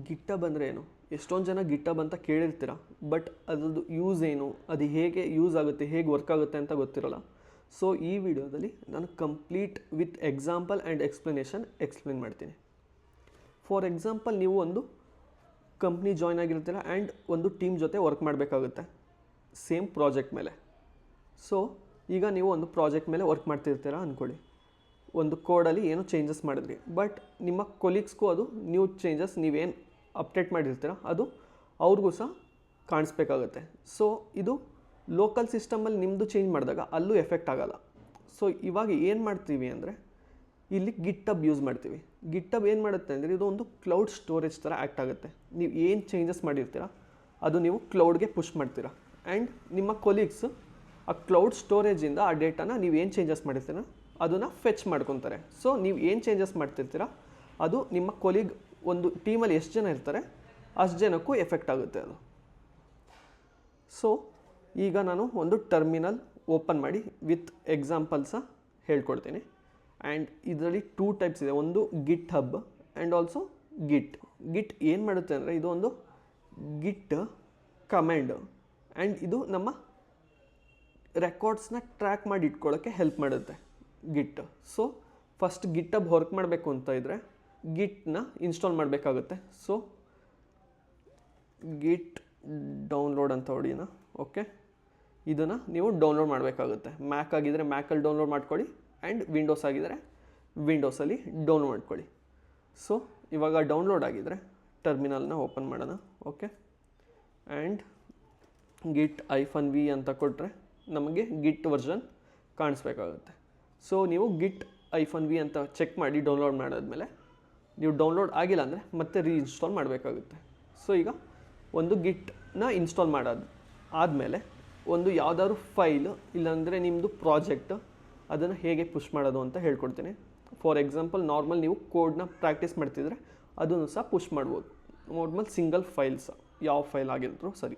ಗಿಟ್ಟಬ್ ಅಂದರೆ ಏನು? ಎಷ್ಟೊಂದು ಜನ ಗಿಟ್ಟಬ್ ಅಂತ ಕೇಳಿರ್ತೀರ, ಬಟ್ ಅದ್ರದ್ದು ಯೂಸ್ ಏನು, ಅದು ಹೇಗೆ ಯೂಸ್ ಆಗುತ್ತೆ, ಹೇಗೆ ವರ್ಕ್ ಆಗುತ್ತೆ ಅಂತ ಗೊತ್ತಿರೋಲ್ಲ. ಸೊ ಈ ವಿಡಿಯೋದಲ್ಲಿ ನಾನು complete with example and explanation explain ಮಾಡ್ತೀನಿ. ಫಾರ್ ಎಕ್ಸಾಂಪಲ್, ನೀವು ಒಂದು ಕಂಪ್ನಿ ಜಾಯ್ನ್ ಆಗಿರ್ತೀರ ಆ್ಯಂಡ್ ಒಂದು ಟೀಮ್ ಜೊತೆ ವರ್ಕ್ ಮಾಡಬೇಕಾಗುತ್ತೆ ಸೇಮ್ ಪ್ರಾಜೆಕ್ಟ್ ಮೇಲೆ. ಸೊ ಈಗ ನೀವು ಒಂದು ಪ್ರಾಜೆಕ್ಟ್ ಮೇಲೆ ವರ್ಕ್ ಮಾಡ್ತಿರ್ತೀರ ಅಂದ್ಕೊಳ್ಳಿ. ಒಂದು ಕೋಡಲ್ಲಿ ಏನೋ ಚೇಂಜಸ್ ಮಾಡಿದ್ರಿ, ಬಟ್ ನಿಮ್ಮ ಕೊಲೀಗ್ಸ್ಗೂ ಅದು ನ್ಯೂ ಚೇಂಜಸ್ ನೀವೇನು ಅಪ್ಡೇಟ್ ಮಾಡಿರ್ತೀರ ಅದು ಅವ್ರಿಗೂ ಸಹ ಕಾಣಿಸ್ಬೇಕಾಗುತ್ತೆ. ಸೊ ಇದು ಲೋಕಲ್ ಸಿಸ್ಟಮಲ್ಲಿ ನಿಮ್ಮದು ಚೇಂಜ್ ಮಾಡಿದಾಗ ಅಲ್ಲೂ ಎಫೆಕ್ಟ್ ಆಗೋಲ್ಲ. ಸೊ ಇವಾಗ ಏನು ಮಾಡ್ತೀವಿ ಅಂದರೆ ಇಲ್ಲಿ ಗಿಟ್ಟಬ್ ಯೂಸ್ ಮಾಡ್ತೀವಿ. ಗಿಟ್ಟಬ್ ಏನು ಮಾಡುತ್ತೆ ಅಂದರೆ ಇದು ಒಂದು ಕ್ಲೌಡ್ ಸ್ಟೋರೇಜ್ ಥರ ಆ್ಯಕ್ಟ್ ಆಗುತ್ತೆ. ನೀವು ಏನು ಚೇಂಜಸ್ ಮಾಡಿರ್ತೀರ ಅದು ನೀವು ಕ್ಲೌಡ್ಗೆ ಪುಷ್ ಮಾಡ್ತೀರಾ ಆ್ಯಂಡ್ ನಿಮ್ಮ ಕೊಲೀಗ್ಸ್ ಆ ಕ್ಲೌಡ್ ಸ್ಟೋರೇಜಿಂದ ಆ ಡೇಟಾನ ನೀವು ಏನು ಚೇಂಜಸ್ ಮಾಡಿರ್ತೀರ ಅದನ್ನು ಫೆಚ್ ಮಾಡ್ಕೊತಾರೆ. ಸೊ ನೀವು ಏನು ಚೇಂಜಸ್ ಮಾಡ್ತಿರ್ತೀರ ಅದು ನಿಮ್ಮ ಕೊಲೀಗ್, ಒಂದು ಟೀಮಲ್ಲಿ ಎಷ್ಟು ಜನ ಇರ್ತಾರೆ ಅಷ್ಟು ಜನಕ್ಕೂ ಎಫೆಕ್ಟ್ ಆಗುತ್ತೆ ಅದು. ಸೊ ಈಗ ನಾನು ಒಂದು ಟರ್ಮಿನಲ್ ಓಪನ್ ಮಾಡಿ ವಿತ್ ಎಕ್ಸಾಂಪಲ್ಸ ಹೇಳ್ಕೊಡ್ತೀನಿ. ಆ್ಯಂಡ್ ಇದರಲ್ಲಿ 2 ಟೈಪ್ಸ್ ಇದೆ. ಒಂದು ಗಿಟ್ ಹಬ್ ಆ್ಯಂಡ್ ಆಲ್ಸೋ ಗಿಟ್. ಗಿಟ್ ಏನು ಮಾಡುತ್ತೆ ಅಂದರೆ ಇದು ಒಂದು ಗಿಟ್ ಕಮ್ಯಾಂಡ್ ಆ್ಯಂಡ್ ಇದು ನಮ್ಮ ರೆಕಾರ್ಡ್ಸ್ನ ಟ್ರ್ಯಾಕ್ ಮಾಡಿ ಇಟ್ಕೊಳ್ಳೋಕ್ಕೆ ಹೆಲ್ಪ್ ಮಾಡುತ್ತೆ ಗಿಟ್. ಸೊ ಫಸ್ಟ್ ಗಿಟ್ ಹಬ್ ವರ್ಕ್ ಮಾಡಬೇಕು ಅಂತ ಇದ್ದರೆ ಗಿಟ್ನ ಇನ್ಸ್ಟಾಲ್ ಮಾಡಬೇಕಾಗುತ್ತೆ. ಸೊ ಗಿಟ್ ಡೌನ್ಲೋಡ್ ಅಂತ ಹೊಡಿನ. ಓಕೆ, ಇದನ್ನು ನೀವು ಡೌನ್ಲೋಡ್ ಮಾಡಬೇಕಾಗುತ್ತೆ. ಮ್ಯಾಕ್ ಆಗಿದ್ದರೆ ಮ್ಯಾಕಲ್ಲಿ ಡೌನ್ಲೋಡ್ ಮಾಡ್ಕೊಳ್ಳಿ ಆ್ಯಂಡ್ ವಿಂಡೋಸ್ ಆಗಿದ್ದರೆ ವಿಂಡೋಸಲ್ಲಿ ಡೌನ್ಲೋಡ್ ಮಾಡ್ಕೊಳ್ಳಿ. ಸೊ ಇವಾಗ ಡೌನ್ಲೋಡ್ ಆಗಿದ್ದರೆ ಟರ್ಮಿನಲ್ನ ಓಪನ್ ಮಾಡೋಣ. ಓಕೆ, ಆ್ಯಂಡ್ ಗಿಟ್ -v ಅಂತ ಕೊಟ್ಟರೆ ನಮಗೆ ಗಿಟ್ ವರ್ಷನ್ ಕಾಣಿಸ್ಬೇಕಾಗುತ್ತೆ. ಸೊ ನೀವು ಗಿಟ್ -v ಅಂತ ಚೆಕ್ ಮಾಡಿ ಡೌನ್ಲೋಡ್ ಮಾಡಾದ್ಮೇಲೆ, ನೀವು ಡೌನ್ಲೋಡ್ ಆಗಿಲ್ಲ ಅಂದರೆ ಮತ್ತೆ ರೀಇನ್ಸ್ಟಾಲ್ ಮಾಡಬೇಕಾಗುತ್ತೆ. ಸೊ ಈಗ ಒಂದು ಗಿಟ್ನ ಇನ್ಸ್ಟಾಲ್ ಆದಮೇಲೆ ಒಂದು ಯಾವುದಾದ್ರು ಫೈಲ್ ಇಲ್ಲಾಂದರೆ ನಿಮ್ಮದು ಪ್ರಾಜೆಕ್ಟ್ ಅದನ್ನು ಹೇಗೆ ಪುಷ್ ಮಾಡೋದು ಅಂತ ಹೇಳ್ಕೊಡ್ತೀನಿ. ಫಾರ್ ಎಕ್ಸಾಂಪಲ್, ನಾರ್ಮಲ್ ನೀವು ಕೋಡ್ನ ಪ್ರಾಕ್ಟೀಸ್ ಮಾಡ್ತಿದ್ರೆ ಅದನ್ನು ಸಹ ಪುಷ್ ಮಾಡ್ಬೋದು. ನಾರ್ಮಲ್ ಸಿಂಗಲ್ ಫೈಲ್ಸ್ ಯಾವ ಫೈಲ್ ಆಗಿದ್ರು ಸರಿ.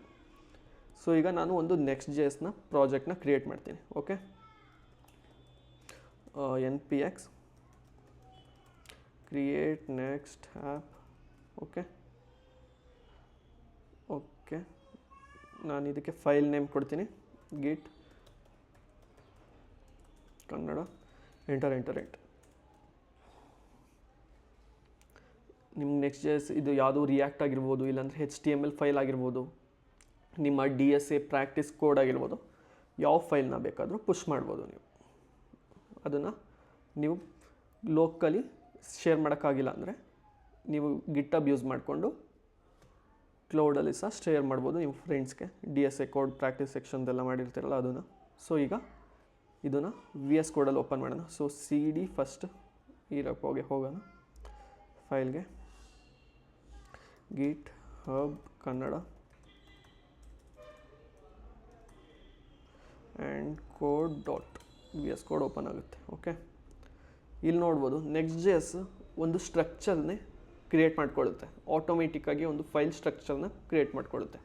ಸೊ ಈಗ ನಾನು ಒಂದು Next.js ಪ್ರಾಜೆಕ್ಟ್ನ ಕ್ರಿಯೇಟ್ ಮಾಡ್ತೀನಿ. Okay, npx create next app. Okay, ನಾನು ಇದಕ್ಕೆ ಫೈಲ್ ನೇಮ್ ಕೊಡ್ತೀನಿ ಗಿಟ್ ಕನ್ನಡ. ಎಂಟರ್. ನಿಮ್ಮ Next.js ಇದು ಯಾವುದು ರಿಯಾಕ್ಟ್ ಆಗಿರ್ಬೋದು, ಇಲ್ಲಾಂದರೆ HTML ಫೈಲ್ ಆಗಿರ್ಬೋದು, ನಿಮ್ಮ DSA ಪ್ರಾಕ್ಟೀಸ್ ಕೋಡ್ ಆಗಿರ್ಬೋದು, ಯಾವ ಫೈಲ್ನ ಬೇಕಾದರೂ ಪುಷ್ ಮಾಡ್ಬೋದು. ಅದನ್ನು ನೀವು ಲೋಕಲಿ ಶೇರ್ ಮಾಡೋಕ್ಕಾಗಿಲ್ಲ ಅಂದರೆ ನೀವು ಗಿಟ್ಟಬ್ ಯೂಸ್ ಮಾಡಿಕೊಂಡು ಕ್ಲೌಡಲ್ಲಿ ಸಹ ಶೇರ್ ಮಾಡ್ಬೋದು ನಿಮ್ಮ ಫ್ರೆಂಡ್ಸ್ಗೆ. DSA ಕೋಡ್ ಪ್ರಾಕ್ಟೀಸ್ ಸೆಕ್ಷನ್ದೆಲ್ಲ ಮಾಡಿರ್ತೀರಲ್ಲ ಅದನ್ನು. ಸೊ ಈಗ ಇದನ್ನು VS ಕೋಡಲ್ಲಿ ಓಪನ್ ಮಾಡೋಣ. ಸೊ CD ಫಸ್ಟ್ ಹೋಗೋಣ ಫೈಲ್ಗೆ, GitHub Kannada and code.vs code open ಆಗುತ್ತೆ. ಓಕೆ, ಇಲ್ಲಿ ನೋಡ್ಬೋದು Next.js ಒಂದು ಸ್ಟ್ರಕ್ಚರ್ನೇ ಕ್ರಿಯೇಟ್ ಮಾಡ್ಕೊಳ್ಳುತ್ತೆ. ಆಟೋಮೆಟಿಕ್ಕಾಗಿ ಒಂದು ಫೈಲ್ ಸ್ಟ್ರಕ್ಚರ್ನ ಕ್ರಿಯೇಟ್ ಮಾಡ್ಕೊಳ್ಳುತ್ತೆ.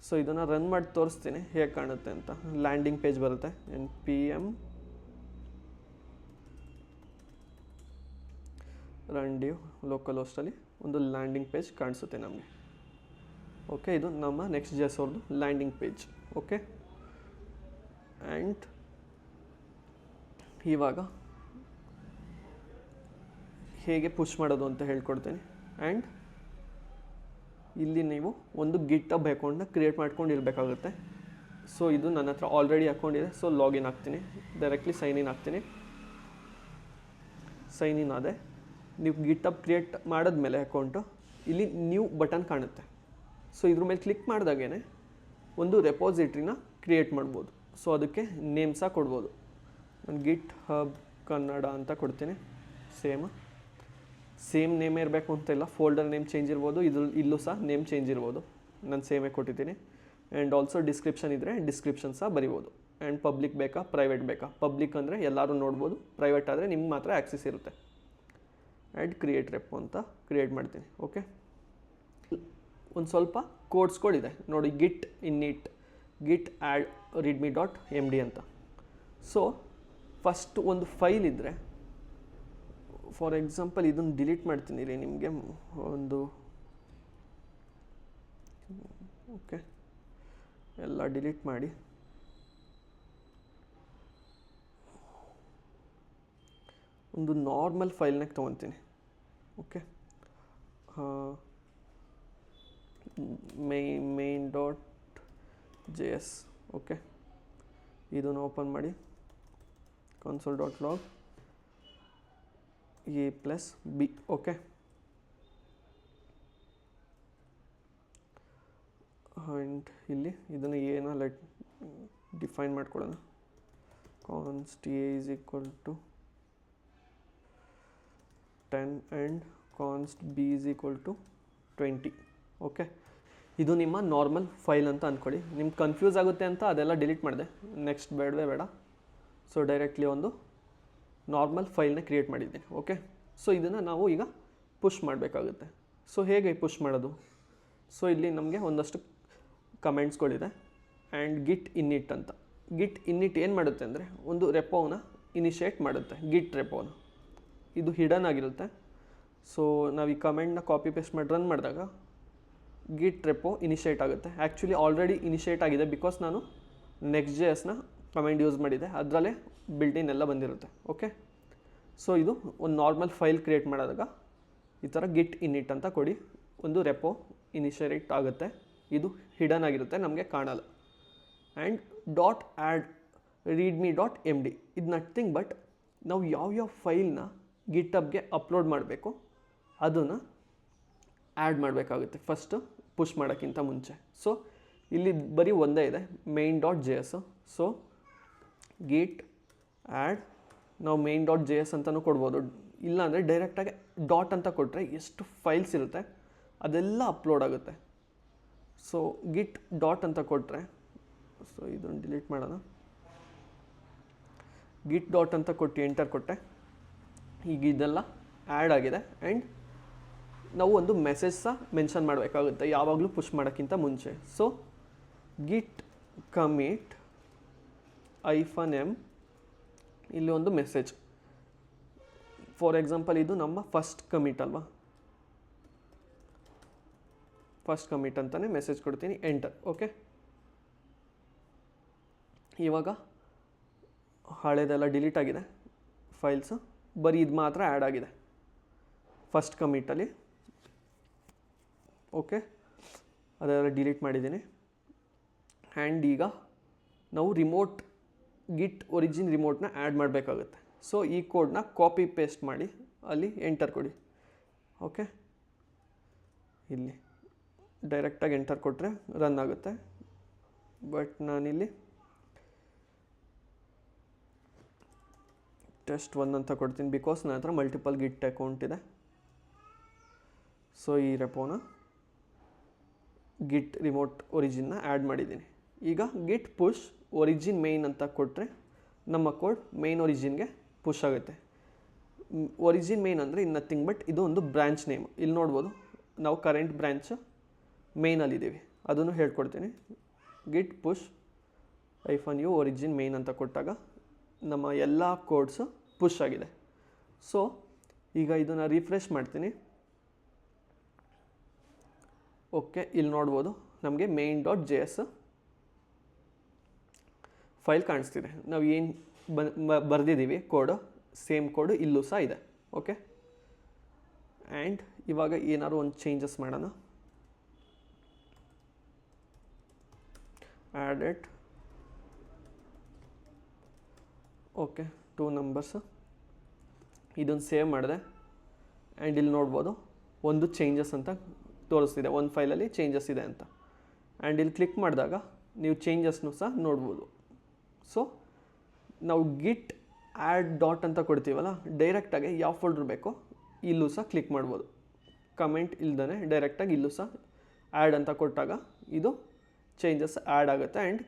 ಸೊ ಇದನ್ನು ರನ್ ಮಾಡಿ ತೋರಿಸ್ತೀನಿ ಹೇಗೆ ಕಾಣುತ್ತೆ ಅಂತ. ಲ್ಯಾಂಡಿಂಗ್ ಪೇಜ್ ಬರುತ್ತೆ, npm run div ಲೋಕಲ್ ಹೋಸ್ಟಲ್ಲಿ ಒಂದು ಲ್ಯಾಂಡಿಂಗ್ ಪೇಜ್ ಕಾಣಿಸುತ್ತೆ ನಮಗೆ. ಓಕೆ, ಇದು ನಮ್ಮ Next.js ಅವ್ರದ್ದು ಲ್ಯಾಂಡಿಂಗ್ ಪೇಜ್. ಓಕೆ, ಆ್ಯಂಡ್ ಇವಾಗ ಹೇಗೆ ಪುಷ್ ಮಾಡೋದು ಅಂತ ಹೇಳ್ಕೊಡ್ತೀನಿ. ಆ್ಯಂಡ್ ಇಲ್ಲಿ ನೀವು ಒಂದು ಗಿಟ್ಟಬ್ ಅಕೌಂಟ್ನ ಕ್ರಿಯೇಟ್ ಮಾಡ್ಕೊಂಡಿರಬೇಕಾಗುತ್ತೆ. ಸೊ ಇದು ನನ್ನ ಹತ್ರ ಆಲ್ರೆಡಿ ಅಕೌಂಟ್ ಇದೆ. ಸೊ ಲಾಗಿನ್ ಆಗ್ತೀನಿ, ಡೈರೆಕ್ಟ್ಲಿ ಸೈನ್ ಇನ್ ಆಗ್ತೀನಿ. ಸೈನ್ ಇನ್ ಆದೆ. ನೀವು ಗಿಟ್ಟಬ್ ಕ್ರಿಯೇಟ್ ಮಾಡಿದ್ಮೇಲೆ ಅಕೌಂಟು ಇಲ್ಲಿ ನ್ಯೂ ಬಟನ್ ಕಾಣುತ್ತೆ. ಸೊ ಇದ್ರ ಮೇಲೆ ಕ್ಲಿಕ್ ಮಾಡಿದಾಗೇ ಒಂದು ರೆಪೋಸಿಟ್ರಿನ ಕ್ರಿಯೇಟ್ ಮಾಡ್ಬೋದು. ಸೊ ಅದಕ್ಕೆ ನೇಮ್ ಸಹ ಕೊಡ್ಬೋದು. ನಾನು ಗಿಟ್ ಹಬ್ ಕನ್ನಡ ಅಂತ ಕೊಡ್ತೀನಿ. ಸೇಮ್ ನೇಮೇ ಇರಬೇಕು ಅಂತ ಇಲ್ಲ, ಫೋಲ್ಡರ್ ನೇಮ್ ಚೇಂಜ್ ಇರ್ಬೋದು, ಇಲ್ಲೂ ಸಹ ನೇಮ್ ಚೇಂಜ್ ಇರ್ಬೋದು. ನಾನು ಸೇಮೇ ಕೊಟ್ಟಿದ್ದೀನಿ. ಆ್ಯಂಡ್ ಆಲ್ಸೋ ಡಿಸ್ಕ್ರಿಪ್ಷನ್ ಇದ್ದರೆ ಡಿಸ್ಕ್ರಿಪ್ಷನ್ ಸಹ ಬರಿಬೋದು. ಆ್ಯಂಡ್ ಪಬ್ಲಿಕ್ ಬೇಕಾ ಪ್ರೈವೇಟ್ ಬೇಕಾ? ಪಬ್ಲಿಕ್ ಅಂದರೆ ಎಲ್ಲರೂ ನೋಡ್ಬೋದು, ಪ್ರೈವೇಟ್ ಆದರೆ ನಿಮ್ಗೆ ಮಾತ್ರ ಆ್ಯಕ್ಸೆಸ್ ಇರುತ್ತೆ. ಆ್ಯಂಡ್ ಕ್ರಿಯೇಟ್ ರೆಪೋ ಅಂತ ಕ್ರಿಯೇಟ್ ಮಾಡ್ತೀನಿ. ಓಕೆ, ಒಂದು ಸ್ವಲ್ಪ ಕೋಡ್ಸ್ಗಳಿದೆ ನೋಡಿ. ಗಿಟ್ ಇನ್ನಿಟ್, ಗಿಟ್ ಆ್ಯಡ್ readme.md ಅಂತ. ಸೊ ಫಸ್ಟ್ ಒಂದು ಫೈಲ್ ಇದ್ದರೆ, ಫಾರ್ ಎಕ್ಸಾಂಪಲ್ ಇದನ್ನು ಡಿಲೀಟ್ ಮಾಡ್ತೀನಿ ರೀ ನಿಮಗೆ. ಒಂದು ಓಕೆ, ಎಲ್ಲ ಡಿಲೀಟ್ ಮಾಡಿ. ಒಂದು ನಾರ್ಮಲ್ ಫೈಲ್ನಾಗ ತೊಗೊತೀನಿ. Okay, main.js. ಓಕೆ, ಇದನ್ನು ಓಪನ್ ಮಾಡಿ. console.log a+b. ಓಕೆ, ಆ್ಯಂಡ್ ಇಲ್ಲಿ ಇದನ್ನು ಏನೋ ಡಿಫೈನ್ ಮಾಡ್ಕೊಳ್ಳೋಣ. const a is equal to 10 and const b is equal to 20. Okay, ಇದು ನಿಮ್ಮ ನಾರ್ಮಲ್ ಫೈಲ್ ಅಂತ ಅಂದ್ಕೊಳ್ಳಿ. ನಿಮ್ಗೆ ಕನ್ಫ್ಯೂಸ್ ಆಗುತ್ತೆ ಅಂತ ಅದೆಲ್ಲ ಡಿಲೀಟ್ ಮಾಡಿದೆ. ನೆಕ್ಸ್ಟ್ ಬೇಡ. ಸೊ ಡೈರೆಕ್ಟ್ಲಿ ಒಂದು ನಾರ್ಮಲ್ ಫೈಲ್ನ ಕ್ರಿಯೇಟ್ ಮಾಡಿದ್ದೀನಿ. ಓಕೆ, ಸೊ ಇದನ್ನು ನಾವು ಈಗ ಪುಷ್ ಮಾಡಬೇಕಾಗುತ್ತೆ. ಸೊ ಹೇಗೆ ಪುಷ್ ಮಾಡೋದು? ಸೊ ಇಲ್ಲಿ ನಮಗೆ ಒಂದಷ್ಟು ಕಮೆಂಟ್ಸ್ಗಳಿದೆ. ಆ್ಯಂಡ್ ಗಿಟ್ ಇನ್ನಿಟ್ ಅಂತ. ಗಿಟ್ ಇನ್ನಿಟ್ ಏನು ಮಾಡುತ್ತೆ ಅಂದರೆ ಒಂದು ರೆಪೋನ ಇನಿಷಿಯೇಟ್ ಮಾಡುತ್ತೆ, ಗಿಟ್ ರೆಪೋನ. ಇದು ಹಿಡನ್ ಆಗಿರುತ್ತೆ. ಸೊ ನಾವು ಈ ಕಮೆಂಟ್ನ ಕಾಪಿ ಪೇಸ್ಟ್ ಮಾಡಿ ರನ್ ಮಾಡಿದಾಗ ಗಿಟ್ ರೆಪೋ ಇನಿಷಿಯೇಟ್ ಆಗುತ್ತೆ. ಆ್ಯಕ್ಚುಲಿ ಆಲ್ರೆಡಿ ಇನಿಷಿಯೇಟ್ ಆಗಿದೆ, ಬಿಕಾಸ್ ನಾನು Next.js ಕಮೆಂಟ್ ಯೂಸ್ ಮಾಡಿದೆ, ಅದರಲ್ಲೇ ಬಿಲ್ಟಿನ್ ಎಲ್ಲ ಬಂದಿರುತ್ತೆ. ಓಕೆ, ಸೊ ಇದು ಒಂದು ನಾರ್ಮಲ್ ಫೈಲ್ ಕ್ರಿಯೇಟ್ ಮಾಡಿದಾಗ ಈ ಥರ ಗಿಟ್ ಇನ್ನಿಟ್ ಅಂತ ಕೊಡಿ. ಒಂದು ರೆಪೋ ಇನಿಷಿಯೇಟ್ ಆಗುತ್ತೆ. ಇದು ಹಿಡನ್ ಆಗಿರುತ್ತೆ, ನಮಗೆ ಕಾಣಲ್ಲ. ಆ್ಯಂಡ್ .add readme.md ಇದು ನಥಿಂಗ್ ಬಟ್ ನಾವು ಯಾವ್ಯಾವ ಫೈಲ್ನ ಗಿಟ್ಹಬ್ಗೆ ಅಪ್ಲೋಡ್ ಮಾಡಬೇಕು ಅದನ್ನು ಆ್ಯಡ್ ಮಾಡಬೇಕಾಗುತ್ತೆ ಫಸ್ಟು ಪುಷ್ ಮಾಡೋಕ್ಕಿಂತ ಮುಂಚೆ. ಸೊ ಇಲ್ಲಿ ಬರೀ ಒಂದೇ ಇದೆ, main.js. ಸೊ ಗಿಟ್ ಆ್ಯಡ್ ನಾವು main.js ಅಂತಲೂ ಕೊಡ್ಬೋದು. ಇಲ್ಲಾಂದರೆ ಡೈರೆಕ್ಟಾಗಿ ಡಾಟ್ ಅಂತ ಕೊಟ್ಟರೆ ಎಷ್ಟು ಫೈಲ್ಸ್ ಇರುತ್ತೆ ಅದೆಲ್ಲ ಅಪ್ಲೋಡ್ ಆಗುತ್ತೆ. ಸೊ ಗಿಟ್ ಡಾಟ್ ಅಂತ ಕೊಟ್ಟರೆ, ಸೊ ಇದನ್ನು ಡಿಲೀಟ್ ಮಾಡೋಣ. ಗಿಟ್ ಡಾಟ್ ಅಂತ ಕೊಟ್ಟು ಎಂಟರ್ ಕೊಟ್ಟೆ. ಈಗ ಇದೆಲ್ಲ ಆ್ಯಡ್ ಆಗಿದೆ. ಆ್ಯಂಡ್ ನಾವು ಒಂದು ಮೆಸೇಜ್ ಸಹ ಮೆನ್ಷನ್ ಮಾಡಬೇಕಾಗುತ್ತೆ ಯಾವಾಗಲೂ ಪುಷ್ ಮಾಡೋಕ್ಕಿಂತ ಮುಂಚೆ. ಸೊ ಗಿಟ್ ಕಮಿಟ್ -m ಇಲ್ಲಿ ಒಂದು ಮೆಸೇಜ್. ಫಾರ್ ಎಕ್ಸಾಂಪಲ್ ಇದು ನಮ್ಮ ಫಸ್ಟ್ ಕಮಿಟ್ ಅಲ್ವಾ, ಫಸ್ಟ್ ಕಮಿಟ್ ಅಂತಲೇ ಮೆಸೇಜ್ ಕೊಡ್ತೀನಿ, ಎಂಟರ್. ಓಕೆ, ಇವಾಗ ಹಳೆದೆಲ್ಲ ಡಿಲೀಟ್ ಆಗಿದೆ ಫೈಲ್ಸು, ಬರೀ ಇದು ಮಾತ್ರ ಆ್ಯಡ್ ಆಗಿದೆ ಫಸ್ಟ್ ಕಮಿಟಲ್ಲಿ. ಓಕೆ, ಅದೆಲ್ಲ ಡಿಲೀಟ್ ಮಾಡಿದ್ದೀನಿ. ಆ್ಯಂಡ್ ಈಗ ನಾವು ಗಿಟ್ ಒರಿಜಿನ್ ರಿಮೋಟ್ನ ಆ್ಯಡ್ ಮಾಡಬೇಕಾಗುತ್ತೆ. ಸೊ ಈ ಕೋಡ್ನ ಕಾಪಿ ಪೇಸ್ಟ್ ಮಾಡಿ ಅಲ್ಲಿ ಎಂಟರ್ ಕೊಡಿ. ಓಕೆ, ಇಲ್ಲಿ ಡೈರೆಕ್ಟಾಗಿ ಎಂಟರ್ ಕೊಟ್ಟರೆ ರನ್ ಆಗುತ್ತೆ. ಬಟ್ ನಾನಿಲ್ಲಿ test1 ಅಂತ ಕೊಡ್ತೀನಿ, ಬಿಕಾಸ್ ನನ್ನ ಹತ್ರ ಮಲ್ಟಿಪಲ್ ಗಿಟ್ ಅಕೌಂಟ್ ಇದೆ. ಸೊ ಈ ರೆಪೋನ ಗಿಟ್ ರಿಮೋಟ್ ಒರಿಜಿನ್ನ ಆ್ಯಡ್ ಮಾಡಿದ್ದೀನಿ. ಈಗ ಗಿಟ್ ಪುಷ್ ಒರಿಜಿನ್ ಮೇನ್ ಅಂತ ಕೊಟ್ಟರೆ ನಮ್ಮ ಕೋಡ್ ಮೇನ್ ಒರಿಜಿನ್ಗೆ ಪುಷ್ ಆಗುತ್ತೆ. ಒರಿಜಿನ್ ಮೇನ್ ಅಂದರೆ ಇನ್ ನಥಿಂಗ್ ಬಟ್ ಇದು ಒಂದು ಬ್ರ್ಯಾಂಚ್ ನೇಮ್. ಇಲ್ಲಿ ನೋಡ್ಬೋದು ನಾವು ಕರೆಂಟ್ ಬ್ರ್ಯಾಂಚ್ ಮೇಯ್ನಲ್ಲಿದ್ದೀವಿ, ಅದನ್ನು ಹೇಳ್ಕೊಡ್ತೀನಿ. ಗಿಟ್ ಪುಷ್ -u ಒರಿಜಿನ್ ಮೇನ್ ಅಂತ ಕೊಟ್ಟಾಗ ನಮ್ಮ ಎಲ್ಲ ಕೋಡ್ಸು ಪುಷ್ ಆಗಿದೆ. ಸೊ ಈಗ ಇದನ್ನು ರಿಫ್ರೆಶ್ ಮಾಡ್ತೀನಿ. ಓಕೆ, ಇಲ್ಲಿ ನೋಡ್ಬೋದು ನಮಗೆ main.js ಫೈಲ್ ಕಾಣಿಸ್ತಿದೆ. ನಾವು ಏನು ಬರೆದಿದ್ದೀವಿ ಕೋಡು, ಸೇಮ್ ಕೋಡು ಇಲ್ಲೂ ಸಹ ಇದೆ. ಓಕೆ, ಆ್ಯಂಡ್ ಇವಾಗ ಏನಾದ್ರು ಒಂದು ಚೇಂಜಸ್ ಮಾಡೋಣ. added okay 2 numbers. ಇದನ್ನು ಸೇವ್ ಮಾಡಿದೆ. ಆ್ಯಂಡ್ ಇಲ್ಲಿ ನೋಡ್ಬೋದು ಒಂದು ಚೇಂಜಸ್ ಅಂತ ತೋರಿಸ್ತಿದೆ, ಒಂದು ಫೈಲಲ್ಲಿ ಚೇಂಜಸ್ ಇದೆ ಅಂತ. ಆ್ಯಂಡ್ ಇಲ್ಲಿ ಕ್ಲಿಕ್ ಮಾಡಿದಾಗ ನೀವು ಚೇಂಜಸ್ನೂ ಸಹ ನೋಡ್ಬೋದು. ಸೊ ನಾವು ಗಿಟ್ ಆ್ಯಡ್ ಡಾಟ್ ಅಂತ ಕೊಡ್ತೀವಲ್ಲ, ಡೈರೆಕ್ಟಾಗಿ ಯಾವ ಫೋಲ್ಡ್ರ್ ಬೇಕೋ ಇಲ್ಲೂ ಸಹ ಕ್ಲಿಕ್ ಮಾಡ್ಬೋದು. ಕಮೆಂಟ್ ಇಲ್ದೇ ಡೈರೆಕ್ಟಾಗಿ ಇಲ್ಲೂ ಸಹ ಆ್ಯಡ್ ಅಂತ ಕೊಟ್ಟಾಗ ಇದು ಚೇಂಜಸ್ ಆ್ಯಡ್ ಆಗುತ್ತೆ. ಆ್ಯಂಡ್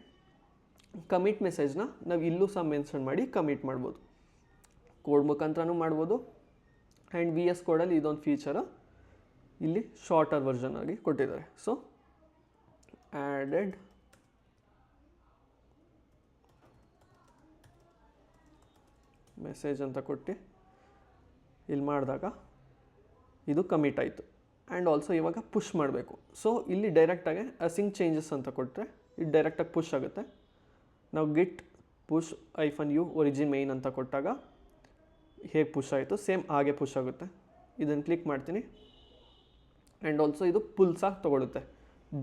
ಕಮಿಟ್ ಮೆಸೇಜ್ನ ನಾವು ಇಲ್ಲೂ ಸಹ ಮೆನ್ಷನ್ ಮಾಡಿ ಕಮಿಟ್ ಮಾಡ್ಬೋದು, ಕೋಡ್ ಮುಖಾಂತರನೂ ಮಾಡ್ಬೋದು. ಆ್ಯಂಡ್ VS ಕೋಡಲ್ಲಿ ಇದೊಂದು ಫೀಚರು ಇಲ್ಲಿ ಶಾರ್ಟರ್ ವರ್ಷನ್ ಆಗಿ ಕೊಟ್ಟಿದ್ದಾರೆ. ಸೊ ಆ್ಯಡೆಡ್ ಮೆಸೇಜ್ ಅಂತ ಕೊಟ್ಟು ಇಲ್ಲಿ ಮಾಡಿದಾಗ ಇದು ಕಮಿಟ್ ಆಯಿತು. ಆ್ಯಂಡ್ ಆಲ್ಸೋ ಇವಾಗ ಪುಷ್ ಮಾಡಬೇಕು. ಸೊ ಇಲ್ಲಿ ಡೈರೆಕ್ಟಾಗಿ ಅಸಿಂಕ್ ಚೇಂಜಸ್ ಅಂತ ಕೊಟ್ಟರೆ ಇದು ಡೈರೆಕ್ಟಾಗಿ ಪುಷ್ ಆಗುತ್ತೆ. ನಾವು ಗಿಟ್ ಪುಷ್ -u ಒರಿಜಿನ್ ಮೇನ್ ಅಂತ ಕೊಟ್ಟಾಗ ಹೇಗೆ ಪುಷ್ ಆಯಿತು ಸೇಮ್ ಹಾಗೆ ಪುಷ್ ಆಗುತ್ತೆ. ಇದನ್ನು ಕ್ಲಿಕ್ ಮಾಡ್ತೀನಿ ಆ್ಯಂಡ್ ಆಲ್ಸೋ ಇದು ಪುಲ್ ಸಹ ತೊಗೊಳುತ್ತೆ.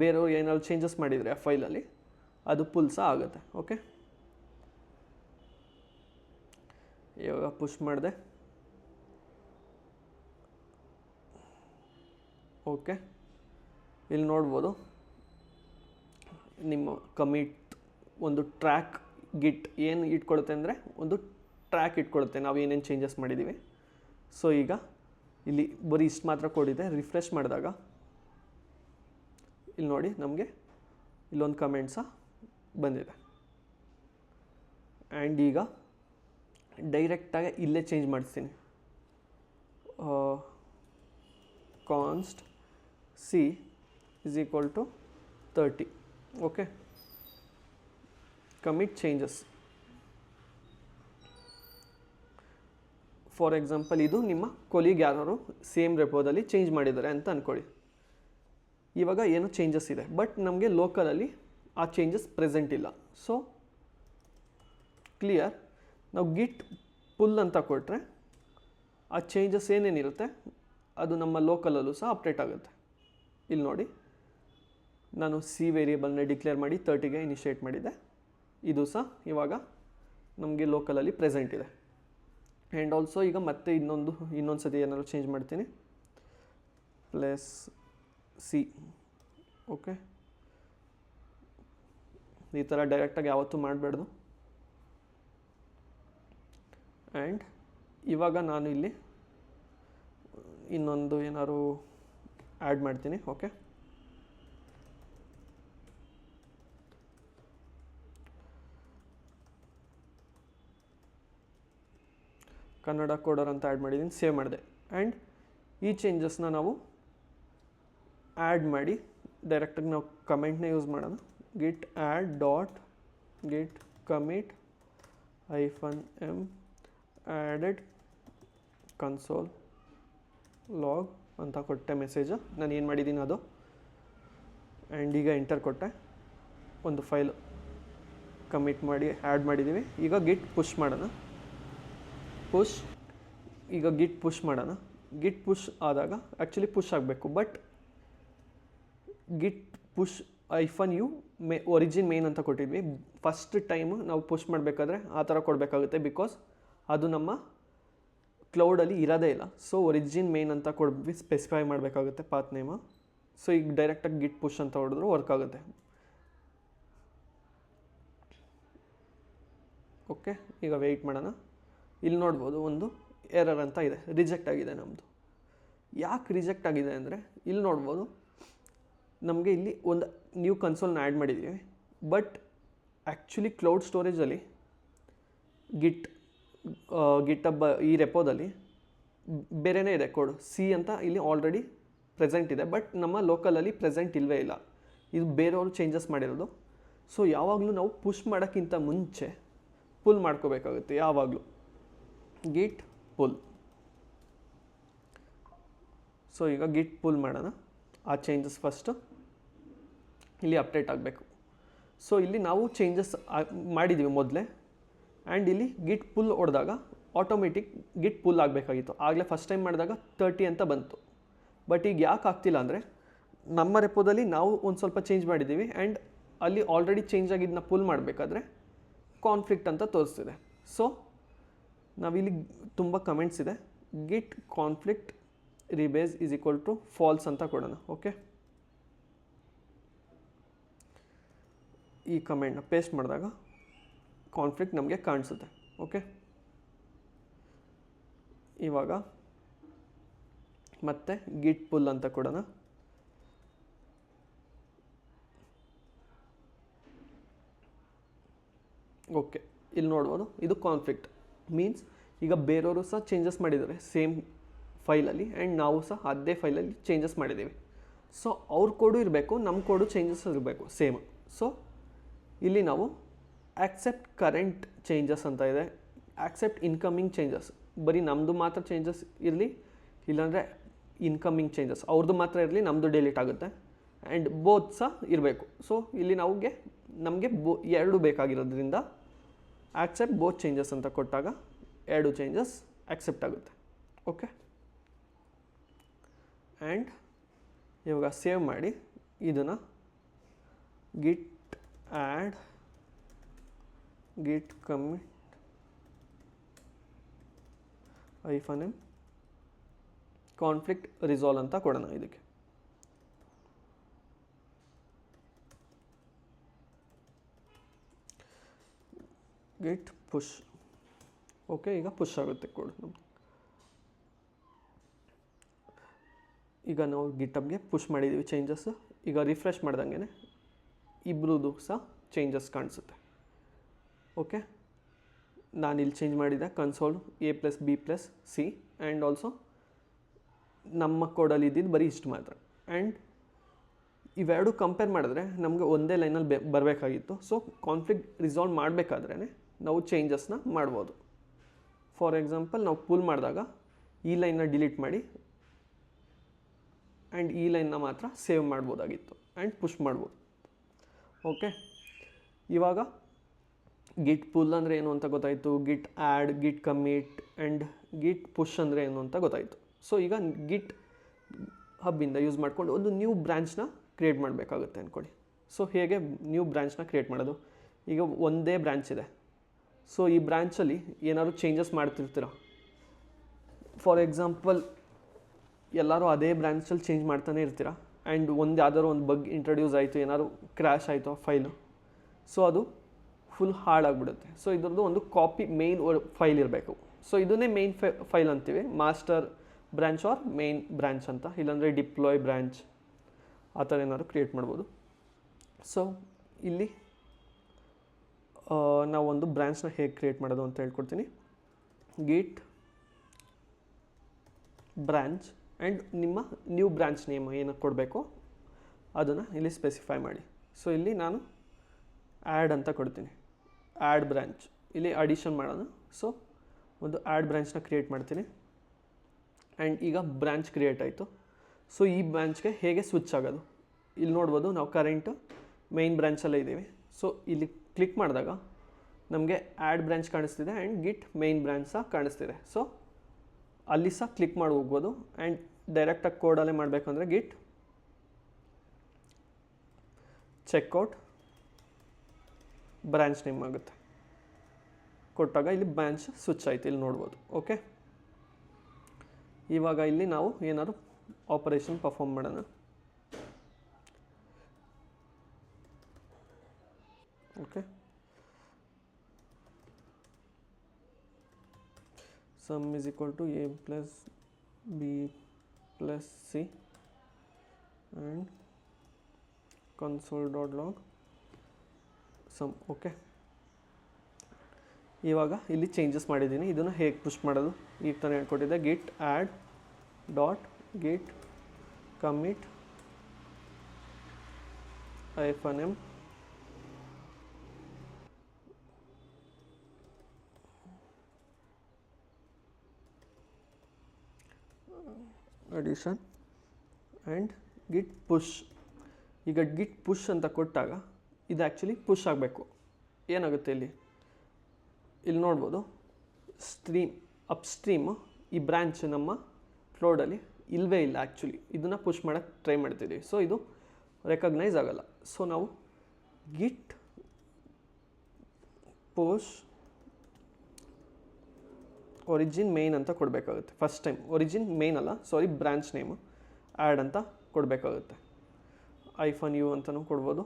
ಬೇರೆಯವ್ರು ಏನಾದ್ರು ಚೇಂಜಸ್ ಮಾಡಿದರೆ ಆ ಫೈಲಲ್ಲಿ ಅದು ಪುಲ್ ಸಹ ಆಗುತ್ತೆ. ಓಕೆ, ಇವಾಗ ಪುಷ್ ಮಾಡಿದೆ. ಓಕೆ, ಇಲ್ಲಿ ನೋಡ್ಬೋದು ನಿಮ್ಮ ಕಮಿಟ್ ಒಂದು ಟ್ರ್ಯಾಕ್ ಗಿಟ್ ಏನು ಇಟ್ಕೊಳುತ್ತೆ ಅಂದರೆ ಒಂದು ಟ್ರ್ಯಾಕ್ ಇಟ್ಕೊಳುತ್ತೆ ನಾವು ಏನೇನು ಚೇಂಜಸ್ ಮಾಡಿದ್ದೀವಿ. ಸೊ ಈಗ ಇಲ್ಲಿ ಬರೀ ಇಷ್ಟು ಮಾತ್ರ ಕೊಡಿದೆ. ರಿಫ್ರೆಶ್ ಮಾಡಿದಾಗ ಇಲ್ಲಿ ನೋಡಿ ನಮಗೆ ಇಲ್ಲೊಂದು ಕಮೆಂಟ್ ಸಹ ಬಂದಿದೆ. ಆ್ಯಂಡ್ ಈಗ ಡೈರೆಕ್ಟಾಗಿ ಇಲ್ಲೇ ಚೇಂಜ್ ಮಾಡಿಸ್ತೀನಿ. Const c is equal to 30. Okay, commit changes. For example ಇದು ನಿಮ್ಮ ಕೊಲೀಗ್ ಯಾರು ಸೇಮ್ ರೆಪೋದಲ್ಲಿ ಚೇಂಜ್ ಮಾಡಿದ್ದಾರೆ ಅಂತ ಅಂದ್ಕೊಳ್ಳಿ. ಇವಾಗ ಏನೋ ಚೇಂಜಸ್ ಇದೆ ಬಟ್ ನಮಗೆ ಲೋಕಲಲ್ಲಿ ಆ ಚೇಂಜಸ್ ಪ್ರೆಸೆಂಟ್ ಇಲ್ಲ. ಸೊ ಕ್ಲಿಯರ್, ನಾವು ಗಿಟ್ ಪುಲ್ ಅಂತ ಕೊಟ್ಟರೆ ಆ ಚೇಂಜಸ್ ಏನೇನಿರುತ್ತೆ ಅದು ನಮ್ಮ ಲೋಕಲಲ್ಲೂ ಸಹ ಅಪ್ಡೇಟ್ ಆಗುತ್ತೆ. ಇಲ್ಲಿ ನೋಡಿ ನಾನು ಸಿ ವೇರಿಯೇಬಲ್ನ ಡಿಕ್ಲೇರ್ ಮಾಡಿ 30ಗೆ ಇನಿಷಿಯೇಟ್ ಮಾಡಿದ್ದೆ. ಇದು ಸಹ ಇವಾಗ ನಮಗೆ ಲೋಕಲಲ್ಲಿ ಪ್ರೆಸೆಂಟ್ ಇದೆ. ಆ್ಯಂಡ್ ಆಲ್ಸೋ ಈಗ ಮತ್ತೆ ಇನ್ನೊಂದು ಸತಿ ಏನಾದ್ರು ಚೇಂಜ್ ಮಾಡ್ತೀನಿ ಪ್ಲಸ್ ಸಿ. ಓಕೆ, ಈ ಥರ ಡೈರೆಕ್ಟಾಗಿ ಯಾವತ್ತೂ ಮಾಡಬೇಡ್ದು. ಆ್ಯಂಡ್ ಇವಾಗ ನಾನು ಇಲ್ಲಿ ಇನ್ನೊಂದು ಏನಾದ್ರು ಆ್ಯಡ್ ಮಾಡ್ತೀನಿ. ಓಕೆ, ಕನ್ನಡ ಕೋಡರ್ ಅಂತ ಆ್ಯಡ್ ಮಾಡಿದ್ದೀನಿ, ಸೇವ್ ಮಾಡಿದೆ. ಆ್ಯಂಡ್ ಈ ಚೇಂಜಸ್ನ ನಾವು ಆ್ಯಡ್ ಮಾಡಿ ಡೈರೆಕ್ಟಾಗಿ ನಾವು ಕಮೆಂಟ್ನ ಯೂಸ್ ಮಾಡೋಣ. Git add dot git commit -m added console log ಅಂತ ಕೊಟ್ಟೆ ಮೆಸೇಜು. ನಾನು ಏನು ಮಾಡಿದ್ದೀನಿ ಅದು. ಆ್ಯಂಡ್ ಈಗ ಎಂಟರ್ ಕೊಟ್ಟೆ. ಒಂದು ಫೈಲ್ ಕಮಿಟ್ ಮಾಡಿ ಆ್ಯಡ್ ಮಾಡಿದ್ದೀವಿ. ಈಗ ಗಿಟ್ ಪುಷ್ ಮಾಡೋಣ. ಈಗ ಗಿಟ್ ಪುಷ್ ಮಾಡೋಣ. ಗಿಟ್ ಪುಷ್ ಆದಾಗ ಆ್ಯಕ್ಚುಲಿ ಪುಷ್ ಆಗಬೇಕು, but git push -u origin main ಅಂತ ಕೊಟ್ಟಿದ್ವಿ. ಫಸ್ಟ್ ಟೈಮ್ ನಾವು ಪುಷ್ ಮಾಡಬೇಕಾದ್ರೆ ಆ ಥರ ಕೊಡಬೇಕಾಗುತ್ತೆ, ಬಿಕಾಸ್ ಅದು ನಮ್ಮ ಕ್ಲೌಡಲ್ಲಿ ಇರೋದೇ ಇಲ್ಲ. ಸೊ ಒರಿಜಿನ್ ಮೇನ್ ಅಂತ ಕೊಡ್ಬಿಟ್ಟು ಸ್ಪೆಸಿಫೈ ಮಾಡಬೇಕಾಗುತ್ತೆ ಪಾತ್ ನೇಮ. ಸೊ ಈಗ ಡೈರೆಕ್ಟಾಗಿ ಗಿಟ್ ಪುಷ್ ಅಂತ ಹೊಡೆದ್ರು ವರ್ಕ್ ಆಗುತ್ತೆ. ಓಕೆ, ಈಗ ವೆಯ್ಟ್ ಮಾಡೋಣ. ಇಲ್ಲಿ ನೋಡ್ಬೋದು ಒಂದು ಎರರ್ ಅಂತ ಇದೆ, ರಿಜೆಕ್ಟ್ ಆಗಿದೆ ನಮ್ಮದು. ಯಾಕೆ ರಿಜೆಕ್ಟ್ ಆಗಿದೆ ಅಂದರೆ ಇಲ್ಲಿ ನೋಡ್ಬೋದು ನಮಗೆ ಇಲ್ಲಿ ಒಂದು ನ್ಯೂ ಕನ್ಸೋಲ್ನ ಆ್ಯಡ್ ಮಾಡಿದ್ದೀವಿ, ಬಟ್ ಆ್ಯಕ್ಚುಲಿ ಕ್ಲೌಡ್ ಸ್ಟೋರೇಜಲ್ಲಿ ಗಿಟಬ್ ಈ ರೆಪೋದಲ್ಲಿ ಬೇರೆಯೇ ಇದೆ ಕೋಡ್. ಸಿ ಅಂತ ಇಲ್ಲಿ ಆಲ್ರೆಡಿ ಪ್ರೆಸೆಂಟ್ ಇದೆ, ಬಟ್ ನಮ್ಮ ಲೋಕಲಲ್ಲಿ ಪ್ರೆಸೆಂಟ್ ಇಲ್ಲವೇ ಇಲ್ಲ. ಇದು ಬೇರೆಯವರು ಚೇಂಜಸ್ ಮಾಡಿರೋದು. ಸೊ ಯಾವಾಗಲೂ ನಾವು ಪುಷ್ ಮಾಡೋಕ್ಕಿಂತ ಮುಂಚೆ ಪುಲ್ ಮಾಡ್ಕೋಬೇಕಾಗುತ್ತೆ. ಯಾವಾಗಲೂ ಗಿಟ್ ಪುಲ್. ಸೊ ಈಗ ಗಿಟ್ ಪುಲ್ ಮಾಡೋಣ. ಆ ಚೇಂಜಸ್ ಫಸ್ಟು ಇಲ್ಲಿ ಅಪ್ಡೇಟ್ ಆಗಬೇಕು. ಸೊ ಇಲ್ಲಿ ನಾವು ಚೇಂಜಸ್ ಮಾಡಿದ್ದೀವಿ ಮೊದಲೇ. ಆ್ಯಂಡ್ ಇಲ್ಲಿ ಗಿಟ್ ಪುಲ್ ಹೊಡೆದಾಗ ಆಟೋಮೆಟಿಕ್ ಗಿಟ್ ಪುಲ್ ಆಗಬೇಕಾಗಿತ್ತು. ಆಗಲೇ ಫಸ್ಟ್ ಟೈಮ್ ಮಾಡಿದಾಗ 30 ಅಂತ ಬಂತು. ಬಟ್ ಈಗ ಯಾಕೆ ಆಗ್ತಿಲ್ಲ ಅಂದರೆ ನಮ್ಮ ರೆಪೋದಲ್ಲಿ ನಾವು ಒಂದು ಸ್ವಲ್ಪ ಚೇಂಜ್ ಮಾಡಿದ್ದೀವಿ. ಆ್ಯಂಡ್ ಅಲ್ಲಿ ಆಲ್ರೆಡಿ ಚೇಂಜ್ ಆಗಿದ್ದನ್ನ ಪುಲ್ ಮಾಡಬೇಕಾದ್ರೆ ಕಾನ್ಫ್ಲಿಕ್ಟ್ ಅಂತ ತೋರಿಸ್ತಿದೆ. ಸೊ ನಾವಿಲ್ಲಿ ತುಂಬ ಕಮೆಂಟ್ಸ್ ಇದೆ. Git conflict rebase is equal to false ಅಂತ ಕೊಡೋಣ. ಓಕೆ, ಈ ಕಮೆಂಟ್ನ ಪೇಸ್ಟ್ ಮಾಡಿದಾಗ ಕಾನ್ಫ್ಲಿಕ್ಟ್ ನಮಗೆ ಕಾಣಿಸುತ್ತೆ. ಓಕೆ, ಇವಾಗ ಮತ್ತೆ ಗಿಟ್ ಪುಲ್ ಅಂತ ಕೊಡೋಣ. ಓಕೆ, ಇಲ್ಲಿ ನೋಡ್ಬೋದು ಇದು ಕಾನ್ಫ್ಲಿಕ್ಟ್ ಮೀನ್ಸ್ ಈಗ ಬೇರೆಯವರು ಸಹ ಚೇಂಜಸ್ ಮಾಡಿದ್ದಾರೆ ಸೇಮ್ ಫೈಲಲ್ಲಿ, ಆ್ಯಂಡ್ ನಾವು ಸಹ ಅದೇ ಫೈಲಲ್ಲಿ ಚೇಂಜಸ್ ಮಾಡಿದ್ದೀವಿ. ಸೊ ಅವ್ರ ಕೋಡು ಇರಬೇಕು, ನಮ್ಮ ಕೋಡು ಚೇಂಜಸ್ ಇರಬೇಕು ಸೇಮ್. ಸೊ ಇಲ್ಲಿ ನಾವು ಆಕ್ಸೆಪ್ಟ್ ಕರೆಂಟ್ ಚೇಂಜಸ್ ಅಂತ ಇದೆ, ಆಕ್ಸೆಪ್ಟ್ ಇನ್ಕಮಿಂಗ್ ಚೇಂಜಸ್. ಬರೀ ನಮ್ಮದು ಮಾತ್ರ ಚೇಂಜಸ್ ಇರಲಿ, ಇಲ್ಲಾಂದರೆ ಇನ್ಕಮಿಂಗ್ ಚೇಂಜಸ್ ಅವ್ರದ್ದು ಮಾತ್ರ ಇರಲಿ, ನಮ್ಮದು ಡಿಲೀಟ್ ಆಗುತ್ತೆ. ಆ್ಯಂಡ್ ಬೋತ್ ಸಹ ಇರಬೇಕು. ಸೊ ಇಲ್ಲಿ ನಮಗೆ ಎರಡು ಬೇಕಾಗಿರೋದ್ರಿಂದ ಆಕ್ಸೆಪ್ಟ್ ಬೋತ್ ಚೇಂಜಸ್ ಅಂತ ಕೊಟ್ಟಾಗ ಎರಡು ಚೇಂಜಸ್ ಆಕ್ಸೆಪ್ಟ್ ಆಗುತ್ತೆ. ಓಕೆ, ಆ್ಯಂಡ್ ಇವಾಗ ಸೇವ್ ಮಾಡಿ ಇದನ್ನು git add git commit -m conflict resolve ಅಂತ ಕೊಡೋಣ ಇದಕ್ಕೆ. Git push. ಓಕೆ, ಈಗ ಪುಷ್ ಆಗುತ್ತೆ ಕೋಡ್ ನಮ್ದು. ಈಗ ನಾವು ಗಿಟಬ್ಗೆ ಪುಷ್ ಮಾಡಿದ್ದೀವಿ ಚೇಂಜಸ್. ಈಗ ರಿಫ್ರೆಶ್ ಮಾಡ್ದಂಗೆ ಇಬ್ಬರದು ಸಹ ಚೇಂಜಸ್ ಕಾಣಿಸುತ್ತೆ. ಓಕೆ, ನಾನು ಇಲ್ಲಿ ಚೇಂಜ್ ಮಾಡಿದೆ ಕನ್ಸೋಲ್ A+B+C ಆ್ಯಂಡ್ ಆಲ್ಸೋ ನಮ್ಮ ಕೋಡಲ್ಲಿ ಇದ್ದಿದ್ದು ಬರೀ ಇಷ್ಟು ಮಾತ್ರ. ಆ್ಯಂಡ್ ಇವೆರಡು ಕಂಪೇರ್ ಮಾಡಿದ್ರೆ ನಮಗೆ ಒಂದೇ ಲೈನಲ್ಲಿ ಬರಬೇಕಾಗಿತ್ತು. ಸೊ ಕಾನ್ಫ್ಲಿಕ್ಟ್ ರಿಸಾಲ್ವ್ ಮಾಡಬೇಕಾದ್ರೇ ನಾವು ಚೇಂಜಸ್ನ ಮಾಡ್ಬೋದು. ಫಾರ್ ಎಕ್ಸಾಂಪಲ್ ನಾವು ಪುಲ್ ಮಾಡಿದಾಗ ಈ ಲೈನ್ನ ಡಿಲೀಟ್ ಮಾಡಿ ಆ್ಯಂಡ್ ಈ ಲೈನ್ನ ಮಾತ್ರ ಸೇವ್ ಮಾಡ್ಬೋದಾಗಿತ್ತು ಆ್ಯಂಡ್ ಪುಷ್ ಮಾಡ್ಬೋದು. ಓಕೆ, ಇವಾಗ ಗಿಟ್ ಪುಲ್ ಅಂದರೆ ಏನು ಅಂತ ಗೊತ್ತಾಯಿತು, ಗಿಟ್ add, git commit and git push ಅಂದರೆ ಏನು ಅಂತ ಗೊತ್ತಾಯಿತು. ಸೊ ಈಗ ಗಿಟ್ ಹಬ್ಬಿಂದ ಯೂಸ್ ಮಾಡಿಕೊಂಡು ಒಂದು ನ್ಯೂ ಬ್ರ್ಯಾಂಚ್ನ ಕ್ರಿಯೇಟ್ ಮಾಡಬೇಕಾಗುತ್ತೆ ಅಂದ್ಕೊಳ್ಳಿ. ಸೊ ಹೇಗೆ ನ್ಯೂ ಬ್ರ್ಯಾಂಚ್ನ ಕ್ರಿಯೇಟ್ ಮಾಡೋದು? ಈಗ ಒಂದೇ ಬ್ರ್ಯಾಂಚ್ ಇದೆ. ಸೊ ಈ ಬ್ರ್ಯಾಂಚಲ್ಲಿ ಏನಾದ್ರು ಚೇಂಜಸ್ ಮಾಡ್ತಿರ್ತೀರ. ಫಾರ್ ಎಕ್ಸಾಂಪಲ್ ಎಲ್ಲರೂ ಅದೇ ಬ್ರ್ಯಾಂಚಲ್ಲಿ ಚೇಂಜ್ ಮಾಡ್ತಾನೆ ಇರ್ತೀರ ಆ್ಯಂಡ್ ಯಾವ್ದಾದ್ರು ಒಂದು ಬಗ್ ಇಂಟ್ರೊಡ್ಯೂಸ್ ಆಯಿತು, ಏನಾದ್ರು ಕ್ರ್ಯಾಶ್ ಆಯಿತು ಆ ಫೈಲು, ಸೊ ಅದು ಫುಲ್ ಹಾಳಾಗಿಬಿಡುತ್ತೆ. ಸೊ ಇದ್ರದ್ದು ಒಂದು ಕಾಪಿ ಮೇನ್ ಫೈಲ್ ಇರಬೇಕು. ಸೊ ಇದನ್ನೇ ಮೇನ್ ಫೈಲ್ ಅಂತೀವಿ, master branch or main branch ಅಂತ. ಇಲ್ಲಾಂದರೆ ಡಿಪ್ಲಾಯ್ ಬ್ರ್ಯಾಂಚ್ ಆ ಥರ ಏನಾದ್ರು ಕ್ರಿಯೇಟ್ ಮಾಡ್ಬೋದು. ಸೊ ಇಲ್ಲಿ ನಾವು ಒಂದು ಬ್ರ್ಯಾಂಚ್ನ ಹೇಗೆ ಕ್ರಿಯೇಟ್ ಮಾಡೋದು ಅಂತ ಹೇಳ್ಕೊಡ್ತೀನಿ. ಗಿಟ್ ಬ್ರ್ಯಾಂಚ್ ಆ್ಯಂಡ್ ನಿಮ್ಮ ನ್ಯೂ ಬ್ರ್ಯಾಂಚ್ ನೇಮ್ ಏನಕ್ಕೆ ಕೊಡಬೇಕು ಅದನ್ನು ಇಲ್ಲಿ ಸ್ಪೆಸಿಫೈ ಮಾಡಿ. ಸೊ ಇಲ್ಲಿ ನಾನು ಆ್ಯಡ್ ಅಂತ ಕೊಡ್ತೀನಿ, ಆ್ಯಡ್ ಬ್ರ್ಯಾಂಚ್. ಇಲ್ಲಿ ಅಡಿಷನ್ ಮಾಡೋಣ. ಸೊ ಒಂದು ಆ್ಯಡ್ ಬ್ರ್ಯಾಂಚ್ನ ಕ್ರಿಯೇಟ್ ಮಾಡ್ತೀನಿ ಆ್ಯಂಡ್ ಈಗ ಬ್ರ್ಯಾಂಚ್ ಕ್ರಿಯೇಟ್ ಆಯಿತು. ಸೊ ಈ ಬ್ರ್ಯಾಂಚ್ಗೆ ಹೇಗೆ ಸ್ವಿಚ್ ಆಗೋದು ಇಲ್ಲಿ ನೋಡ್ಬೋದು. ನಾವು ಕರೆಂಟ್ ಮೇನ್ ಬ್ರ್ಯಾಂಚಲ್ಲೇ ಇದ್ದೀವಿ. ಸೊ ಇಲ್ಲಿ ಕ್ಲಿಕ್ ಮಾಡಿದಾಗ ನಮಗೆ ಆ್ಯಡ್ ಬ್ರ್ಯಾಂಚ್ ಕಾಣಿಸ್ತಿದೆ ಆ್ಯಂಡ್ ಗಿಟ್ ಮೇನ್ ಬ್ರ್ಯಾಂಚ್ ಸಹ ಕಾಣಿಸ್ತಿದೆ. ಸೊ ಅಲ್ಲಿ ಸಹ ಕ್ಲಿಕ್ ಮಾಡಿ ಹೋಗ್ಬೋದು ಆ್ಯಂಡ್ ಡೈರೆಕ್ಟಾಗಿ ಕೋಡಲ್ಲೇ ಮಾಡಬೇಕು ಅಂದರೆ ಗಿಟ್ ಚೆಕ್ಔಟ್ ಬ್ರ್ಯಾಂಚ್ ನೇಮ್ ಆಗುತ್ತೆ. ಕೊಟ್ಟಾಗ ಇಲ್ಲಿ ಬ್ರ್ಯಾಂಚ್ ಸ್ವಿಚ್ ಆಯಿತು, ಇಲ್ಲಿ ನೋಡ್ಬೋದು. ಓಕೆ, ಇವಾಗ ಇಲ್ಲಿ ನಾವು ಏನಾದ್ರು ಆಪರೇಷನ್ ಪರ್ಫಾರ್ಮ್ ಮಾಡೋಣ. Okay, sum is equal to A plus B plus C and console.log sum. Okay, ಇವಾಗ ಇಲ್ಲಿ ಚೇಂಜಸ್ ಮಾಡಿದ್ದೀನಿ. ಇದನ್ನು ಹೇಗೆ ಪುಷ್ ಮಾಡೋದು ಈಗ ತಾನೇ ಹೇಳ್ಕೊಟ್ಟಿದ್ದೆ. Git add dot git commit -m addition and git push. ಈಗ ಗಿಟ್ ಪುಷ್ ಅಂತ ಕೊಟ್ಟಾಗ ಇದು ಆ್ಯಕ್ಚುಲಿ ಪುಷ್ ಆಗಬೇಕು. ಏನಾಗುತ್ತೆ ಇಲ್ಲಿ ನೋಡ್ಬೋದು, ಅಪ್ಸ್ಟ್ರೀಮ್ ಈ ಬ್ರ್ಯಾಂಚ್ ನಮ್ಮ ಫ್ಲೋಡಲ್ಲಿ ಇಲ್ಲವೇ ಇಲ್ಲ. ಆ್ಯಕ್ಚುಲಿ ಇದನ್ನು ಪುಷ್ ಮಾಡೋಕ್ಕೆ ಟ್ರೈ ಮಾಡ್ತಿದ್ದೀವಿ. ಸೊ ಇದು ರೆಕಗ್ನೈಸ್ ಆಗೋಲ್ಲ. ಸೊ ನಾವು ಗಿಟ್ ಪುಷ್ ಒರಿಜಿನ್ ಮೇನ್ ಅಂತ ಕೊಡಬೇಕಾಗುತ್ತೆ. ಫಸ್ಟ್ ಟೈಮ್ ಒರಿಜಿನ್ ಮೇನ್ ಅಲ್ಲ, ಸಾರಿ, ಬ್ರ್ಯಾಂಚ್ ನೇಮು ಆ್ಯಡ್ ಅಂತ ಕೊಡಬೇಕಾಗುತ್ತೆ. -u ಅಂತಲೂ ಕೊಡ್ಬೋದು,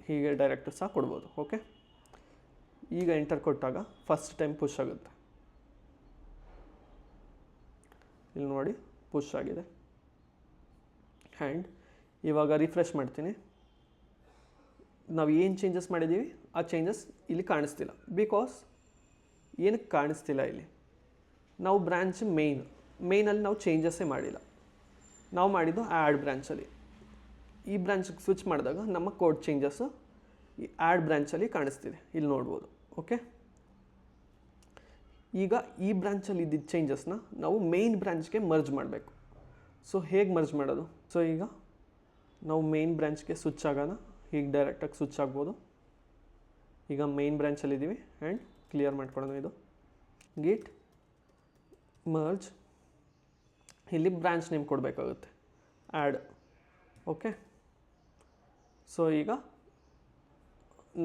ಹೀಗೆ ಡೈರೆಕ್ಟ್ ಸಹ ಕೊಡ್ಬೋದು. ಓಕೆ, ಈಗ ಎಂಟರ್ ಕೊಟ್ಟಾಗ ಫಸ್ಟ್ ಟೈಮ್ ಪುಷ್ ಆಗುತ್ತೆ. ಇಲ್ಲಿ ನೋಡಿ ಪುಷ್ ಆಗಿದೆ. ಆ್ಯಂಡ್ ಇವಾಗ ರಿಫ್ರೆಶ್ ಮಾಡ್ತೀನಿ. ನಾವು ಏನು ಚೇಂಜಸ್ ಮಾಡಿದ್ದೀವಿ ಆ ಚೇಂಜಸ್ ಇಲ್ಲಿ ಕಾಣಿಸ್ತಿಲ್ಲ. ಬಿಕಾಸ್ ಏನಕ್ಕೆ ಕಾಣಿಸ್ತಿಲ್ಲ ಇಲ್ಲಿ? ನಾವು ಬ್ರ್ಯಾಂಚ್ ಮೇಯ್ನಲ್ಲಿ ನಾವು ಚೇಂಜಸ್ಸೇ ಮಾಡಿಲ್ಲ. ನಾವು ಮಾಡಿದ್ದು ಆ್ಯಡ್ ಬ್ರ್ಯಾಂಚಲ್ಲಿ. ಈ ಬ್ರ್ಯಾಂಚಿಗೆ ಸ್ವಿಚ್ ಮಾಡಿದಾಗ ನಮ್ಮ ಕೋಡ್ ಚೇಂಜಸ್ಸು ಈ ಆ್ಯಡ್ ಬ್ರ್ಯಾಂಚಲ್ಲಿ ಕಾಣಿಸ್ತಿದೆ, ಇಲ್ಲಿ ನೋಡ್ಬೋದು. ಓಕೆ, ಈಗ ಈ ಬ್ರಾಂಚಲ್ಲಿ ಇದ್ದಿದ್ದ ಚೇಂಜಸ್ನ ನಾವು ಮೇಯ್ನ್ ಬ್ರಾಂಚ್ಗೆ ಮರ್ಜ್ ಮಾಡಬೇಕು. ಸೊ ಹೇಗೆ ಮರ್ಜ್ ಮಾಡೋದು? ಸೊ ಈಗ ನಾವು ಮೇಯ್ನ್ ಬ್ರಾಂಚ್ಗೆ ಸ್ವಿಚ್ ಆಗೋಣ. ಹೀಗೆ ಡೈರೆಕ್ಟಾಗಿ ಸ್ವಿಚ್ ಆಗ್ಬೋದು. ಈಗ ಮೇಯ್ನ್ ಬ್ರಾಂಚಲ್ಲಿದ್ದೀವಿ ಆ್ಯಂಡ್ ಕ್ಲಿಯರ್ ಮಾಡ್ಕೊಳ್ಳೋಣ. ಇದು ಗಿಟ್ ಮರ್ಜ್, ಇಲ್ಲಿ ಬ್ರಾಂಚ್ ನೇಮ್ ಕೊಡಬೇಕಾಗುತ್ತೆ, ಆ್ಯಡ್. ಓಕೆ, ಸೊ ಈಗ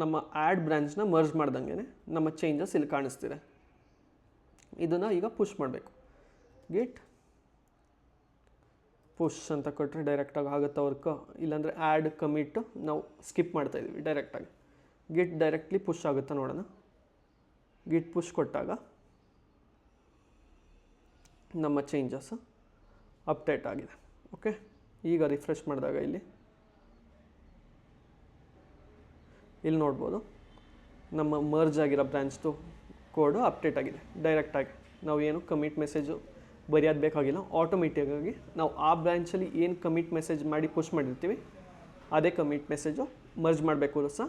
ನಮ್ಮ ಆ್ಯಡ್ ಬ್ರಾಂಚ್ನ ಮರ್ಜ್ ಮಾಡ್ದಂಗೆ ನಮ್ಮ ಚೇಂಜಸ್ ಇಲ್ಲಿ ಕಾಣಿಸ್ತಿದೆ. ಇದನ್ನು ಈಗ ಪುಷ್ ಮಾಡಬೇಕು. ಗಿಟ್ ಪುಷ್ ಅಂತ ಕೊಟ್ಟರೆ ಡೈರೆಕ್ಟಾಗಿ ಆಗುತ್ತೆ ವರ್ಕ್. ಇಲ್ಲಾಂದರೆ ಆ್ಯಡ್ ಕಮಿಟ್ ನಾವು ಸ್ಕಿಪ್ ಮಾಡ್ತಾಯಿದ್ದೀವಿ. ಡೈರೆಕ್ಟಾಗಿ ಗಿಟ್ ಡೈರೆಕ್ಟ್ಲಿ ಪುಷ್ ಆಗುತ್ತಾ ನೋಡೋಣ. ಗಿಟ್ ಪುಷ್ ಕೊಟ್ಟಾಗ ನಮ್ಮ ಚೇಂಜಸ್ ಅಪ್ಡೇಟ್ ಆಗಿದೆ. ಓಕೆ, ಈಗ ರಿಫ್ರೆಶ್ ಮಾಡಿದಾಗ ಇಲ್ಲಿ ನೋಡ್ಬೋದು ನಮ್ಮ ಮರ್ಜ್ ಆಗಿರೋ ಬ್ರಾಂಚ್ದು ಕೋಡು ಅಪ್ಡೇಟ್ ಆಗಿದೆ. ಡೈರೆಕ್ಟಾಗಿ ನಾವು ಏನು ಕಮಿಟ್ ಮೆಸೇಜು ಬರೆಯೋದು ಬೇಕಾಗಿಲ್ಲ. ಆಟೋಮೆಟಿಕ್ಕಾಗಿ ನಾವು ಆ ಬ್ರಾಂಚಲ್ಲಿ ಏನು ಕಮಿಟ್ ಮೆಸೇಜ್ ಮಾಡಿ ಪುಷ್ ಮಾಡಿರ್ತೀವಿ ಅದೇ ಕಮಿಟ್ ಮೆಸೇಜು ಮರ್ಜ್ ಮಾಡಬೇಕು ಸಹ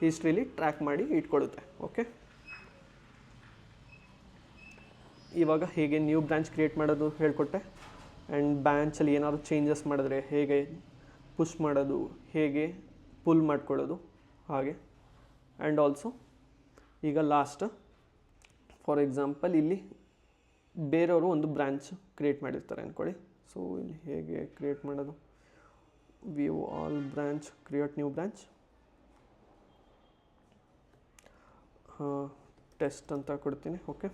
ಹಿಸ್ಟ್ರಿಲಿ ಟ್ರ್ಯಾಕ್ ಮಾಡಿ ಇಟ್ಕೊಳ್ಳುತ್ತೆ. ಓಕೆ, ಇವಾಗ ಹೇಗೆ ನ್ಯೂ ಬ್ರಾಂಚ್ ಕ್ರಿಯೇಟ್ ಮಾಡೋದು ಹೇಳ್ಕೊಟ್ಟೆ. ಆ್ಯಂಡ್ ಬ್ರಾಂಚಲ್ಲಿ ಏನಾದರೂ ಚೇಂಜಸ್ ಮಾಡಿದ್ರೆ ಹೇಗೆ ಪುಷ್ ಮಾಡೋದು, ಹೇಗೆ ಪುಲ್ ಮಾಡ್ಕೊಳ್ಳೋದು ಹಾಗೆ. ಆ್ಯಂಡ್ ಆಲ್ಸೋ ಈಗ ಲಾಸ್ಟ್ ಫಾರ್ ಎಕ್ಸಾಂಪಲ್ ಇಲ್ಲಿ ಬೇರೆಯವರು ಒಂದು ಬ್ರಾಂಚ್ ಕ್ರಿಯೇಟ್ ಮಾಡಿರ್ತಾರೆ ಅಂದ್ಕೊಳ್ಳಿ. ಸೊ ಇಲ್ಲಿ ಹೇಗೆ ಕ್ರಿಯೇಟ್ ಮಾಡೋದು? View all branch, create new branch, test ಅಂತ ಕೊಡ್ತೀನಿ. ಓಕೆ,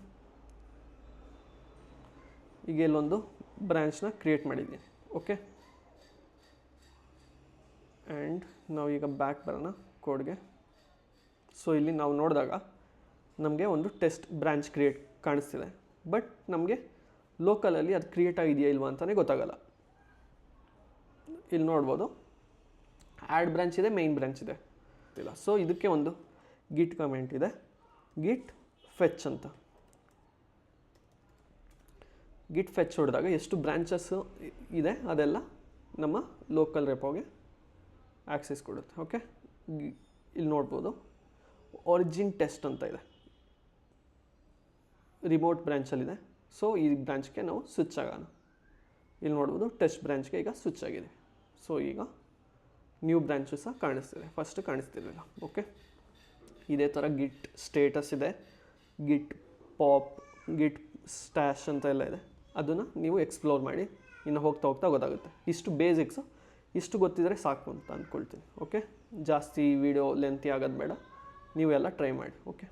ಈಗ ಇಲ್ಲೊಂದು ಬ್ರಾಂಚ್ನ ಕ್ರಿಯೇಟ್ ಮಾಡಿದ್ದೀನಿ. ಓಕೆ, ಆ್ಯಂಡ್ ನಾವು ಈಗ ಬ್ಯಾಕ್ ಬರೋಣ ಕೋಡ್ಗೆ. ಸೊ ಇಲ್ಲಿ ನಾವು ನೋಡಿದಾಗ ನಮಗೆ ಒಂದು ಟೆಸ್ಟ್ ಬ್ರಾಂಚ್ ಕ್ರಿಯೇಟ್ ಕಾಣಿಸ್ತಿದೆ. ಬಟ್ ನಮಗೆ ಲೋಕಲಲ್ಲಿ ಅದು ಕ್ರಿಯೇಟ್ ಆಗಿದೆಯಾ ಇಲ್ವಾ ಅಂತಲೇ ಗೊತ್ತಾಗಲ್ಲ. ಇಲ್ಲಿ ನೋಡ್ಬೋದು ಆ್ಯಡ್ ಬ್ರಾಂಚ್ ಇದೆ, ಮೇಯ್ನ್ ಬ್ರಾಂಚ್ ಇದೆ ಇಲ್ಲ. ಸೊ ಇದಕ್ಕೆ ಒಂದು ಗಿಟ್ ಕಮೆಂಟ್ ಇದೆ, ಗಿಟ್ ಫೆಚ್ ಅಂತ. ಗಿಟ್ ಫೆಚ್ ಹೊಡೆದಾಗ ಎಷ್ಟು ಬ್ರಾಂಚಸ್ ಇದೆ ಅದೆಲ್ಲ ನಮ್ಮ ಲೋಕಲ್ ರೆಪೋಗೆ ಆಕ್ಸೆಸ್ ಕೊಡುತ್ತೆ. ಓಕೆ, ಇಲ್ಲಿ ನೋಡ್ಬೋದು ಒರಿಜಿನ್ ಟೆಸ್ಟ್ ಅಂತ ಇದೆ, ರಿಮೋಟ್ ಬ್ರಾಂಚಲ್ಲಿದೆ. ಸೊ ಈ ಬ್ರಾಂಚ್ಗೆ ನಾವು ಸ್ವಿಚ್ ಆಗೋಣ. ಇಲ್ಲಿ ನೋಡ್ಬೋದು ಟೆಸ್ಟ್ ಬ್ರಾಂಚ್ಗೆ ಈಗ ಸ್ವಿಚ್ ಆಗಿದೆ. ಸೊ ಈಗ ನ್ಯೂ ಬ್ರಾಂಚು ಸಹ ಕಾಣಿಸ್ತಿದೆ, ಫಸ್ಟ್ ಕಾಣಿಸ್ತಿರಲಿಲ್ಲ. ಓಕೆ, ಇದೇ ಥರ ಗಿಟ್ ಸ್ಟೇಟಸ್ ಇದೆ, ಗಿಟ್ ಪಾಪ್, ಗಿಟ್ ಸ್ಟ್ಯಾಶ್ ಅಂತ ಎಲ್ಲ ಇದೆ. ಅದನ್ನು ನೀವು ಎಕ್ಸ್ಪ್ಲೋರ್ ಮಾಡಿ, ಇನ್ನು ಹೋಗ್ತಾ ಹೋಗ್ತಾ ಗೊತ್ತಾಗುತ್ತೆ. ಇಷ್ಟು ಬೇಸಿಕ್ಸು ಇಷ್ಟು ಗೊತ್ತಿದ್ರೆ ಸಾಕು ಅಂತ ಅಂದ್ಕೊಳ್ತೀನಿ. ಓಕೆ, ಜಾಸ್ತಿ ವಿಡಿಯೋ ಲೆಂತಿ ಆಗೋದು ಬೇಡ, ನೀವೆಲ್ಲ ಟ್ರೈ ಮಾಡಿ. ಓಕೆ.